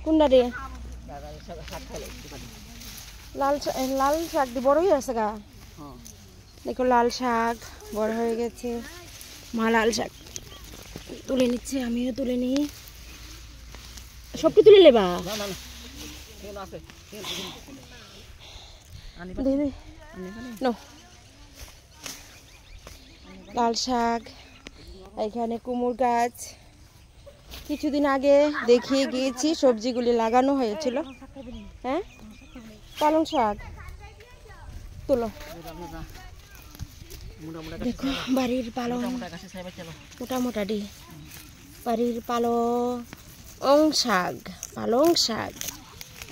কোনটা রে লাল লাল শাক দি বড় হয়ে আছে গা দেখো লাল শাক বড় হয়ে গেছে মা লাল শাক তুলে নিচ্ছে আমিও তুলে নিই সবটি তুলে নেবা লাল শাক এখানে কুমড় গাছ কিছুদিন আগে দেখিয়ে গিয়েছি সবজিগুলি লাগানো হয়েছিল হ্যাঁ পালং শাক তোলো দেখো বাড়ির পালং মোটামুটি বাড়ির পালং শাক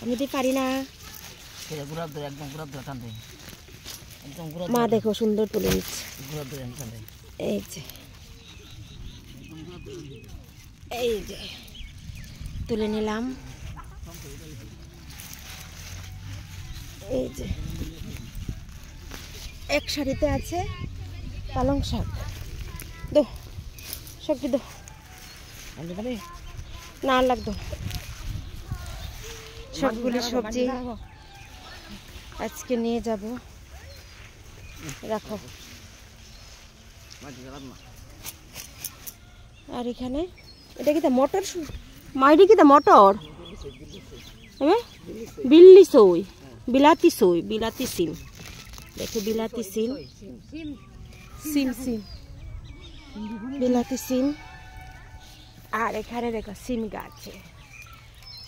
আমি তো পারি না মা দেখো সুন্দর তুলে নিচ্ছে এই যে তুলে নিলাম এই যে এক সারিতে আছে পালং শাক দো সবজি দো না লাগতো সবগুলি সবজি আজকে নিয়ে যাব রাখো আর এখানে এটা কি মটর মাইরি কি মটর বিল্লি সই বিলাতি সিম দেখো বিলাতি সিম বিলাতি সিম আর এখানে দেখো সিম গাছে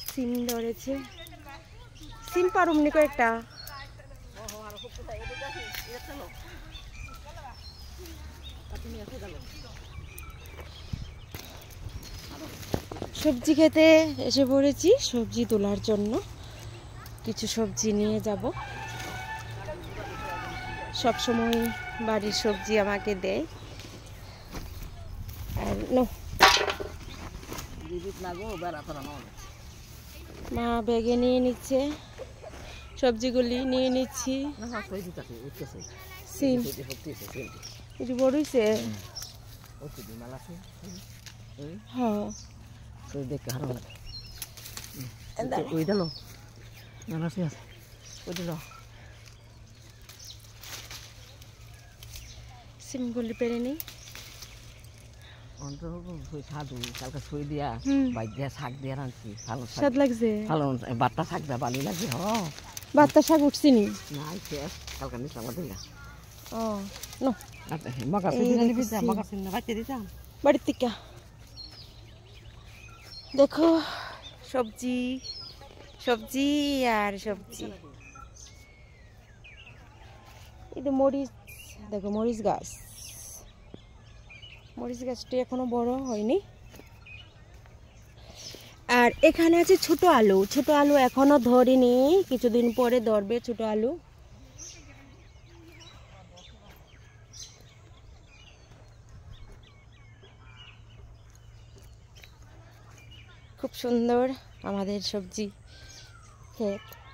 সিম ধরেছে সিম পারুম নি কয়েকটা সবজি খেতে এসে পড়েছি সবজি তোলার জন্য কিছু সবজি নিয়ে যাব সব সময় বাড়ির সবজি আমাকে দেয় আর মা ব্যাগে নিয়ে নিচ্ছে সবজিগুলি নিয়ে নিচ্ছি সিম একটু বড় হয়েছে হ্যাঁ সিমগুলি পেরে নি স্বাদ লাগছে বাত্তা শাক উঠছি নি বাড়ির থেকে দেখো সবজি আর সবজি এটা মরিচ দেখো মরিচ গাছটি এখনো বড় হয়নি আর এখানে আছে ছোট আলু এখনো ধরিনি কিছুদিন পরে ধরবে ছোট আলু খুব সুন্দর আমাদের সবজি ক্ষেত